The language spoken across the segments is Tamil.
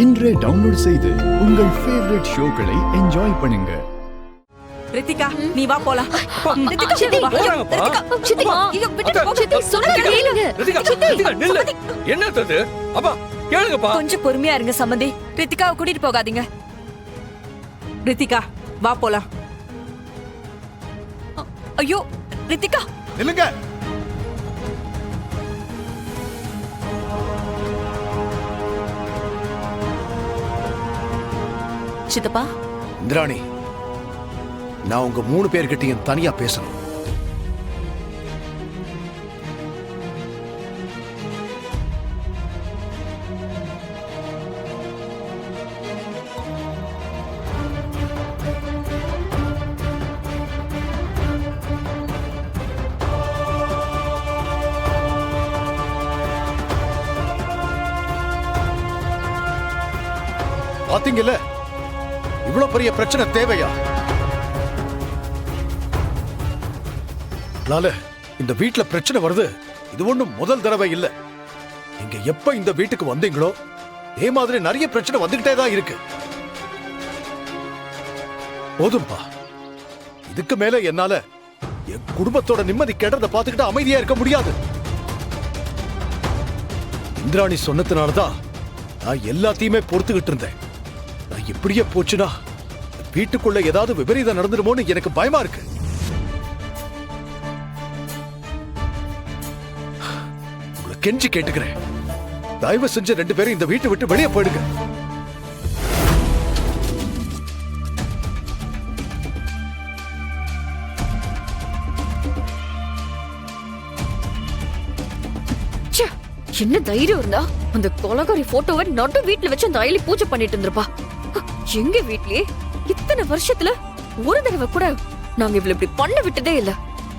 இன்றே டவுன்லோட் செய்து உங்கள் ஃபேவரட் ஷோக்களை என்ஜாய் பண்ணுங்க. ரித்திகா நீ வா போலாம். ரித்திகா சித்தி, வா. போறாங்கப்பா. சித்தி, ஐயோ, விட்டுட்டு போ. சித்தி, சொல்லுங்க, கேளுங்க. ரித்திகா, நில்லு. என்ன அது? அப்பா, கேளுங்கப்பா. கொஞ்சம் பொறுமையா இருங்க சம்பந்தி. ரித்திகாவை கூட்டிட்டு போகாதீங்க. ரித்திகா வா போலாம். ஐயோ ரித்திகா நில்லுங்க. சித்தப்பா. இந்திராணி, நான் உங்க 3 பேர்கிட்டயும் தனியா பேசணும். பாத்தீங்கல்ல, இவ்வளவு பெரிய பிரச்சனை தேவையா? லால, இந்த வீட்ல பிரச்சனை வருது. இது ஒண்ணும் முதல் தடவை இல்ல. நீங்க எப்ப இந்த வீட்டுக்கு வந்தீங்களோ இதே மாதிரி நிறைய பிரச்சனை வந்துகிட்டே தான் இருக்கு. போதும்பா, இதுக்கு மேல என்னால என் குடும்பத்தோட நிம்மதி கெடுறத பாத்துக்கிட்டு அமைதியா இருக்க முடியாது. இந்திராணி சொன்னதுனாலதான் நான் எல்லாத்தையுமே பொறுத்துக்கிட்டு இருந்தேன். நான் இப்படியே போச்சுனா வீட்டுக்குள்ள ஏதாவது விபரீதம் நடந்துடுமோன்னு எனக்கு பயமா இருக்கு. உங்களை கெஞ்சி கேட்டுக்கிறேன், தயவு செஞ்சு 2 பேரும் இந்த வீட்டை விட்டு வெளியே போயிடுங்க. என்ன தைரியம் இருந்தா அந்த கொலகாரி போட்டோவை நடு வீட்டுல வச்சு அந்த அயலி பூஜை பண்ணிட்டு இருந்திருப்பா. எங்க வீட்லயே இத்தனை வருஷத்துல ஒரு தடவை கூட நாங்க இவ்வளவு இப்படி பண்ண விட்டதே இல்ல.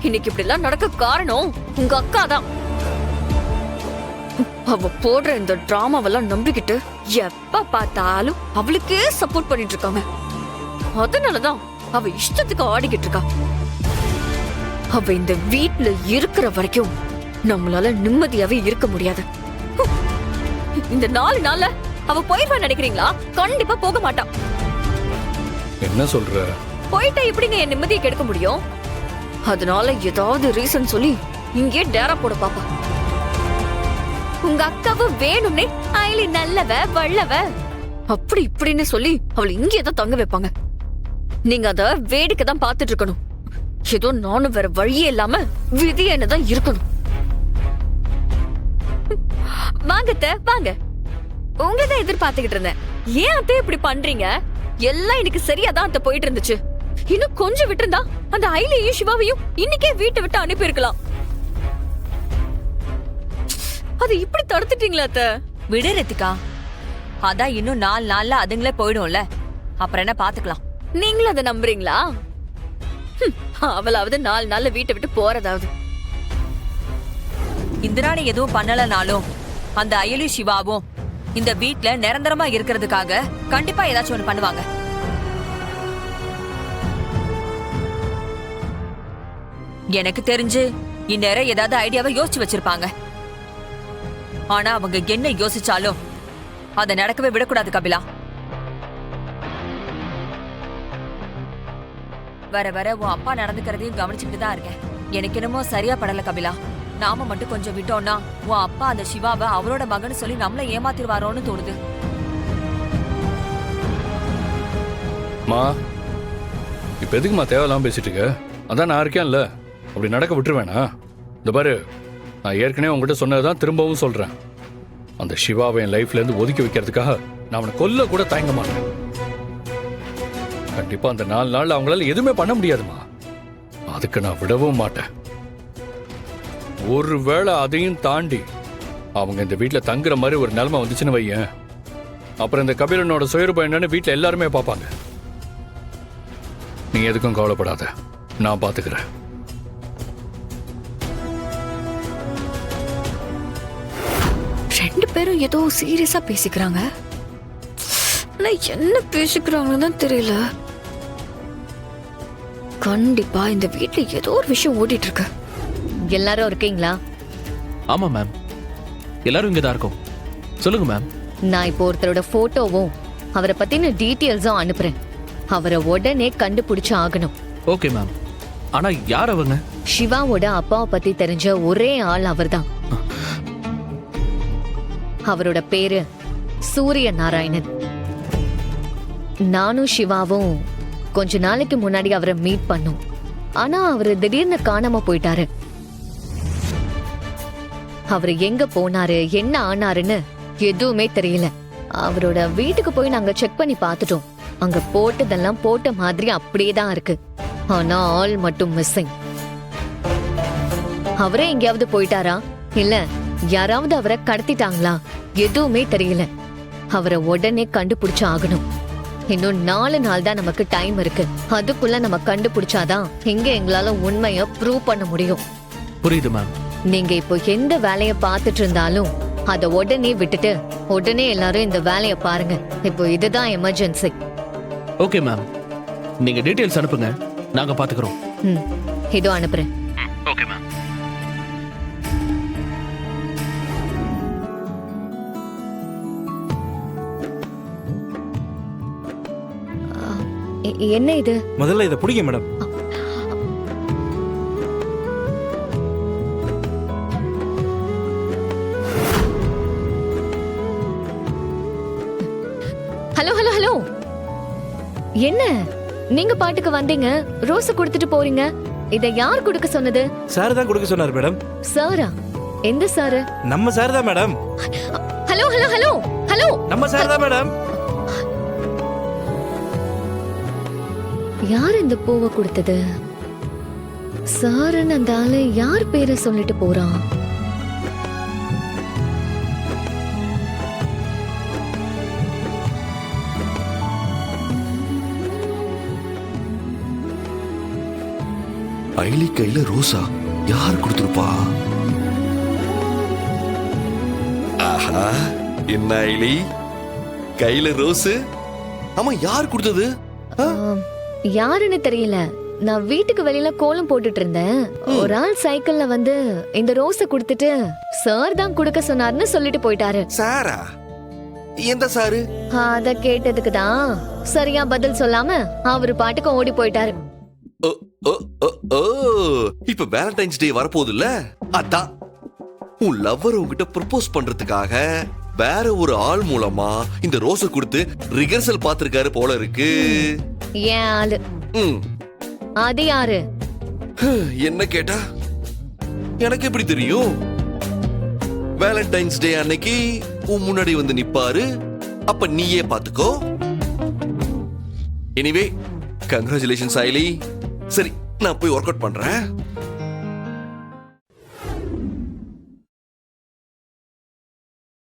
இன்னைக்கு இப்படி எல்லாம் நடக்க காரணம் உங்க அக்கா தான். அவ போடுற இந்த டிராமாவெல்லாம் நம்பிக்கிட்டு எப்ப பார்த்தாலும் அவளுக்கே சப்போர்ட் பண்ணிட்டு இருக்காங்க. அதனாலதான் அவ இஷ்டத்துக்கு ஆடிக்கிட்டு இருக்கா. அவ இந்த வீட்டுல இருக்கிற வரைக்கும் நம்மளால நிம்மதியாவே இருக்க முடியாது. இந்த 4 நாள்ல அவ போயிடுவா நினைக்கிறீங்களா? கண்டிப்பா போக மாட்டான். என்ன சொல்ற? போயிட்டா எப்படிங்க என் நிம்மதியை கெடுக்க முடியும்? அதனால ஏதாவது ரீசன் சொல்லி இங்கே டேரா போட பாப்பா. உங்க அக்காவை வேணும்னே அயலி நல்லவ வள்ளவ அப்படி இப்படின்னு சொல்லி அவளை இங்கே தான் தங்க வைப்பாங்க. நீங்க அத வேடிக்கை தான் பாத்துட்டு இருக்கணும். ஏதோ நானும் வேற வழியே இல்லாம விதியன்னு தான் இருக்கணும். வாங்கத்த வாங்க, உங்களதான் எதிர்பார்த்துக்கிட்டு இருந்தேன். ஏன் அத்தை இப்படி பண்றீங்க? எல்லாம் எனக்கு சரியாதான் அத்தை போயிட்டு இருந்துச்சு. இன்னும் கொஞ்சம் விட்டு இருந்தா அந்த ஐலியையும் சிவாவையும் இன்னைக்கே வீட்டை விட்டு அனுப்பி இருக்கலாம். அது இப்படி தடுத்துட்டீங்களா அத்தை? விடு ரித்திகா, அதான் இன்னும் 4 நாள்ல அதுங்களே போயிடும்ல. அப்புறம் என்ன பாத்துக்கலாம். நீங்களும் அதை நம்புறீங்களா? அவளாவது 4 நாள்ல வீட்டை விட்டு போறதாவது. இந்திராணி எதுவும் பண்ணலனாலும் அந்த அயலி சிவாவும் இந்த வீட்ல நிரந்தரமா இருக்கிறதுக்காக கண்டிப்பா ஏதாச்சும் ஒண்ணு பண்ணுவாங்க. எனக்கு தெரிஞ்சு இந்நேரம் ஏதாவது ஐடியாவை யோசிச்சு வச்சிருப்பாங்க. ஆனா அவங்க என்ன யோசிச்சாலும் அதை நடக்கவே விடக்கூடாது கபிலா. வர வர உன் அப்பா நடந்துக்கிறதையும் கவனிச்சுட்டு தான் இருக்கேன். எனக்கு என்னமோ சரியா படல கபிலா. நாம மட்டும் கொஞ்சம் விட்டோம்னா உன் அப்பா அந்த சிவாவை அவரோட மகன் சொல்லி நம்மள ஏமாத்திருவாரோன்னு தோணுது. மா, இப்ப எதுக்குமா தேவையில்லாம பேசிட்டு இருக்க? அதான் நான் இருக்கேன்ல, அப்படி நடக்க விட்டுருவேனா? இந்த பாரு, நான் ஏற்கனவே உங்ககிட்ட சொன்னதுதான் திரும்பவும் சொல்றேன். அந்த சிவாவை என் லைஃப்ல இருந்து ஒதுக்கி வைக்கிறதுக்காக நான் அவனை கொல்ல கூட தயங்க மாட்டேன். கண்டிப்பா அந்த 4 நாள் அவங்களால எதுவுமே பண்ண முடியாதுமா. அதுக்கு நான் விடவும் மாட்டேன். ஒருவேளை அதையும் தாண்டி அவங்க இந்த வீட்டுல தங்குற மாதிரி ஒரு நிலைமை வந்துச்சுன்னு வையேன், அப்புறம் இந்த கபிலனோட சுயரூபம் என்னன்னு வீட்டுல எல்லாருமே பார்ப்பாங்க. நீ எதுக்கும் கவலைப்படாத, நான் பாத்துக்கிறேன். ரெண்டு பேரும் ஏதோ சீரியஸா பேசிக்கிறாங்க. என்ன பேசிக்கிறாங்கன்னு தான் தெரியல. கண்டிப்பா இந்த வீட்டுல ஏதோ ஒரு விஷயம் ஓடிட்டு இருக்கு. எல்லாரும் இருக்கீங்களா? ஆமா மேம், எல்லாரும் இங்க தான் இருக்கோம். சொல்லுங்க மேம். நான் இப்போ ஒருத்தரோட போட்டோவும் அவரை பத்தின டீட்டெயில்ஸும் அனுப்புறேன். அவரை உடனே கண்டுபிடிச்சு ஆகணும். Okay ma'am. ஆனா யார் அவங்க? சிவாவோட அப்பாவை பத்தி தெரிஞ்ச ஒரே ஆள் அவர்தான். அவரோட பேரு சூரிய நாராயணன். நானும் சிவாவும் கொஞ்ச நாளைக்கு முன்னாடி அவரை மீட் பண்ணோம். ஆனா அவரு திடீர்னு காணாம போயிட்டாரு. அவரு எங்க போனாரு, என்ன ஆனாருன்னு எதுவுமே தெரியல. அவரோட வீட்டுக்கு போய் நாங்க செக் பண்ணி பார்த்துட்டோம். அங்க போட்டதெல்லாம் போட்ட மாதிரி அப்படியே தான் இருக்கு. ஆனா ஆள் மட்டும் மிஸ்ஸிங். அவரே எங்கேயாவது போயிட்டாரா இல்ல யாராவது அவரை கடத்திட்டாங்களா எதுவுமே தெரியல. அவரை உடனே கண்டுபிடிச்சு ஆகணும். இன்னும் 4 நாள் தான் நமக்கு டைம் இருக்கு. அதுக்குள்ள நம்ம கண்டுபிடிச்சாதான் எங்க எங்களால உண்மைய ப்ரூவ் பண்ண முடியும். புரியுது மேம். நீங்க இப்போ எந்த வேலைய பார்த்துட்டு இருந்தாலும் அத உடனே விட்டுட்டு உடனே எல்லாரும் இந்த வேலைய பாருங்க. இப்போ இதுதான் எமர்ஜென்சி. Okay ma'am. நீங்க டீடைல்ஸ் அனுப்புங்க, நாங்க பாத்துக்கிறோம். இதோ அனுப்புறேன். Okay ma'am. என்ன இது? முதல்ல இதை பிடிங்க மேடம். ஹலோ ஹலோ ஹலோ, என்ன நீங்க பாட்டுக்கு வந்தீங்க, ரோஸ் கொடுத்துட்டு போறீங்க. இத யார் கொடுக்க சொன்னது? சார் தான் கொடுக்க சொன்னார் மேடம். சாரா? எந்த சாரு? நம்ம சார் தான் madam. Hello hello hello hello, நம்ம சார் தான் மேடம். யார் இந்த பூவை கொடுத்தது? சாருன்னு அந்த ஆளு யார் பேரை சொல்லிட்டு போறான்? ஐலி கையில ரோசா யார் கொடுத்திருப்பா? ஆஹா, என்ன ஐலி கையில ரோஸ்? ஆமா, யார் கொடுத்தது? யாருன்னு தெரியல. நான் வீட்டுக்கு வெளியில கோலம் போட்டுட்டு இருந்தேன். ஒரு ஆள் சைக்கிள்ல வந்து இந்த ரோஸ கொடுத்துட்டு சார் தான் கொடுக்க சொன்னார்னு சொல்லிட்டு போயிட்டாரு. சாரா? எந்த சாரு? அத கேட்டதுக்கு தான் சரியா பதில் சொல்லாம அவரு பாட்டுக்கு ஓடி போயிட்டாரு. ஓ, ஓ, ஓ, ஓ. இப்ப வேலண்டைன்ஸ் டே வரப்போகுதுல்ல, அதான் உன் லவ்வர் உன்கிட்ட ப்ரப்போஸ் பண்றதுக்காக வேற ஒரு ஆள் மூலமா இந்த ரோஸ கொடுத்து ரிஹர்சல் பாத்திருக்காரு போல இருக்கு. ஏன் ஆளு? அது யாரு? என்ன கேட்டா எனக்கு எப்படி தெரியும்? வேலண்டைன்ஸ் டே அன்னைக்கு உன் முன்னாடி வந்து நிப்பாரு, அப்ப நீயே பாத்துக்கோ. Anyway congratulations Aili. சரி, நான் போய் ஒர்க் அவுட் பண்றேன்.